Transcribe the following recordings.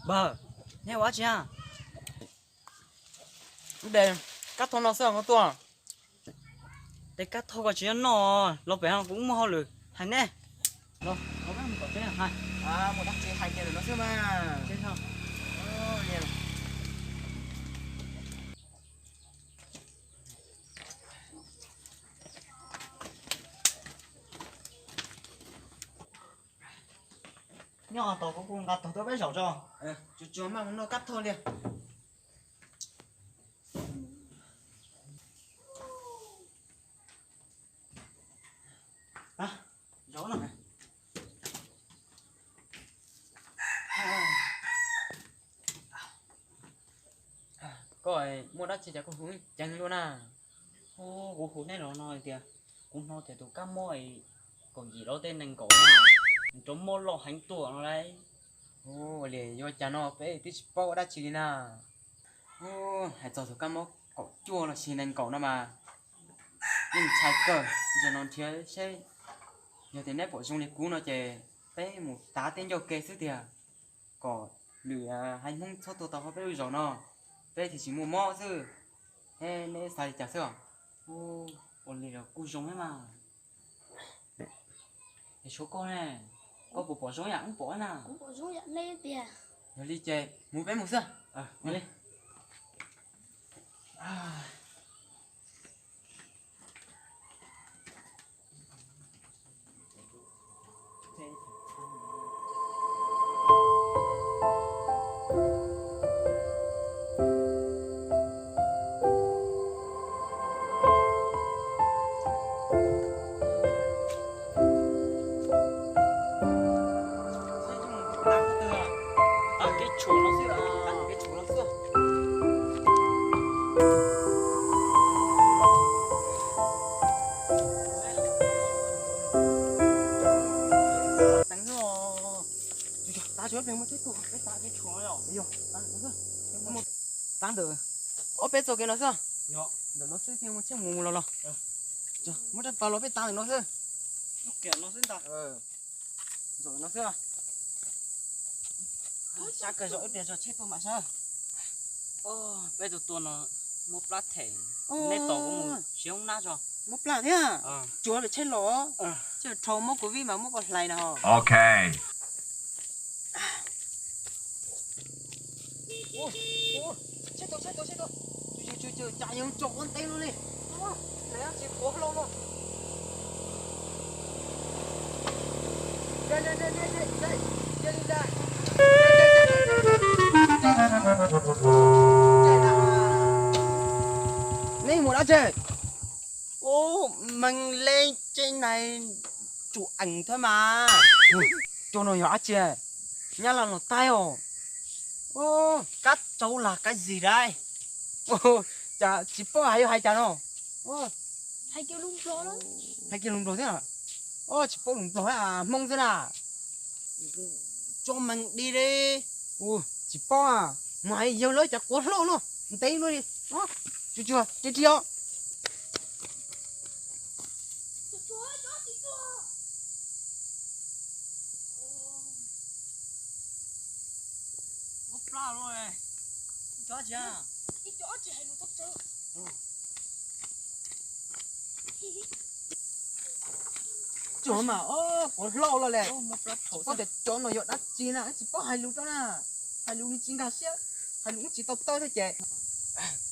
Bờ, nghe quá chị à? Để cắt thon nó sao nó tua. Để cắt thôi có chuyện nó, lo bé hàng cũng mua được, hay nè. Lo, có cái có chuyện hay. À, một đắc chế hành kia nó xem mà. Chết không? Liền. Nhỏ tao cũng cùng gạt tao bé giỏi cho. Chú mà nó cắt thôi liền. À, giỏi nào. Coi mua đắc chế chả có hướng chẳng luôn à. Ô, của khu này nó nói kìa. Cũng nói thì tụi cá mồi còn gì đó tên nành cổ nào. Chúng mua lọ hành tủa nó đấy. Ô, liền do chả nó bé tí bao đắc chế na. Ô, hãy cho tụi cam mốc cậu chua là xin anh cậu nó mà. Nhưng trái cờ giờ nó thiếu xe. Giờ thì nét bộ dung liệt cũ nó chè bé một tá tên cho kê sức tiệt. Có lửa hành hung cho tụi tao bé rồi nó. Bé thì chỉ mua mò chứ. Thế nên xài chả sữa. Ô, còn lì là cu giống ấy mà. Để số con này. Có bộ bỏ giống nhà cũng bỏ nào. cũng có dấu nhận lên tiền Rồi đi chè mua bé một sữa. Đi. À, cái chuột nó sẽ là Cái chú nó sữa. Đánh rồi. Ta chữa mình một chút tụ. cái ta cái chuột rồi. Yo, ăn nó sữa. Một tán được. Ô bé cho cái nó sữa. Yo, Để nó sữa thêm một chiếc mù lò. Cho, một trăm bao nó bé tán thì nó sữa. nó kẹt nó xin ta. Rồi nó sữa. Chắc cái rỗi để cho chết tôi mà sao? Bây giờ tôi nó một lát thẻ. Nên tổ của một xíu không nát rồi. Một lạ thế à? Ờ. Chúa phải chết lỗ. Chứ thầu một của vi mà một còn lại nào. Okay. Chết tôi. Chú chạy những chỗ con tay luôn đi. Đấy chỉ cố lâu luôn. Đây. Đây ra. Này một đã chơi. Ô, mình lên trên này chụp ảnh thôi mà. Cho nó nhỏ chưa? Nhá là nó tay ồ. Ô, Cắt trâu là cái gì đây? ô, chả chỉ có hai chả nó. Ô, hay kêu lung ló đó hai kia lùng đồ thế à? Ô, chỉ có lùng đồ à, mông thế nào? Cho mình đi đi. Ô, chỉ có à, ngoài yêu lối chả có lỗ luôn. Tí luôn đi. Đó, chưa, chưa. Mất ra rồi. Chó chưa? cái chỗ chỉ hay lung tóc chơi Chỗ mà, có lỗ rồi lẹ. Mất ra thổ Có thể chỗ nó dọn đắt chi nè, chỉ có hai lũ đó nè. Hai lũ chín gà xía. Hai lũ chỉ tao thôi chè.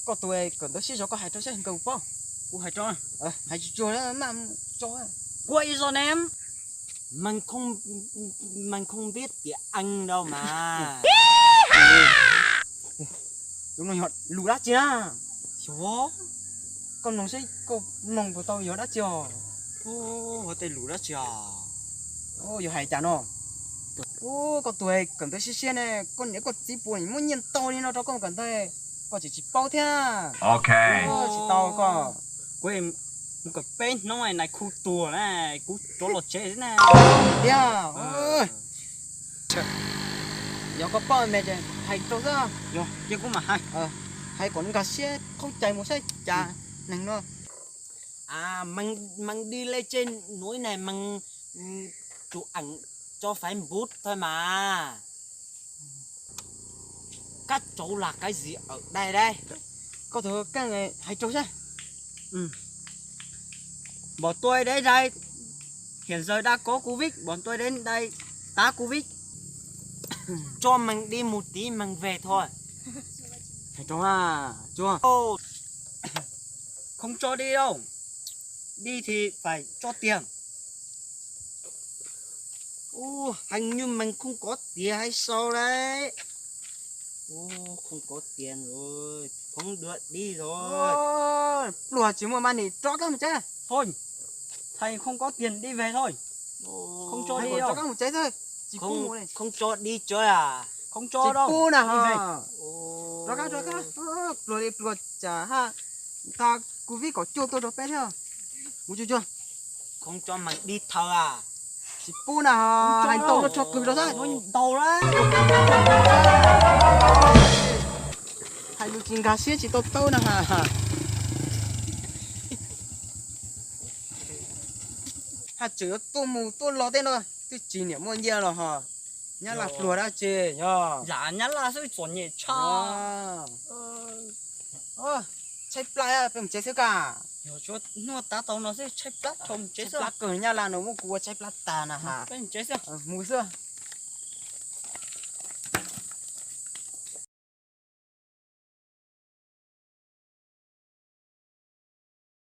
Có tuổi còn tôi xí có hai trâu sẽ hình cầu phong. của hai trò. Hai chú đó mà cho à. Quậy rồi em. Mình không biết tiếng Anh đâu mà. Chúng nó nhọt lũ đắt chi nè. Chó. Con nó sẽ có nòng của tao dọn đắt chi à. Ô, tên lũ đó chà. Ô, giờ hai chả nó. Ô, có tuổi cần tôi xí nè, con nhớ có tí buồn muốn nhìn to đi nó cho con cần tôi. Có chỉ bao thế à. Okay. Ô, chỉ tao có. Quên một cái bên nó này khu tùa này, khu chỗ lột chế thế này. Thế à. Ôi. Giờ có bao mẹ chứ, hai trâu ra. Yo, kia cũng mà hay. Hai con gà xe không chạy một xe chả nằng nó. À, mình đi lên trên núi này mình chụp ảnh cho phải bút thôi mà. cắt chỗ là cái gì ở đây đây? Có thể cái này hay chỗ chứ? Bọn tôi đến đây hiện giờ đã có Covid, bọn tôi đến đây tá Covid. Cho mình đi một tí mình về thôi. Hay chỗ à? Chưa? Ô, không cho đi đâu. Đi thì phải cho tiền. Ô, hình như mình không có tiền hay sao đấy? Ô, không có tiền rồi, không được đi rồi. Ô, lùa chỉ một màn này cho các một chứ? Thôi, thầy không có tiền đi về thôi. Không cho đi Cho đâu. các một trái thôi. Chỉ Không, phụ này. không cho đi chơi à? Không cho Chỉ đâu. phụ nào Đi về. hả? Cho các. Lùa đi lùa chả ha. Ta Covid có chua tôi đâu bé theo. Muốn chưa? Không cho mày đi thờ à? Chỉ phụ nào hành tàu nó cho cực đó ra. Nó đầu đấy. Hai lũ chính cá xía chỉ tao nào hả? Hả chữ tôi mù tôi lo tên rồi. Tôi chỉ niệm mua nhiều rồi hả? Nhá là lùa ra chê nhá. Dạ nhá là sự chuẩn nhẹ cha. Chạy playa à, phải chạy sao cả? Yo cho nó tá tàu nó sẽ chạy plát trong chế Chạy sao? playa cỡ nhá là nó mua cua chạy playa tà nè hả? Bên chế sao? Mù xưa.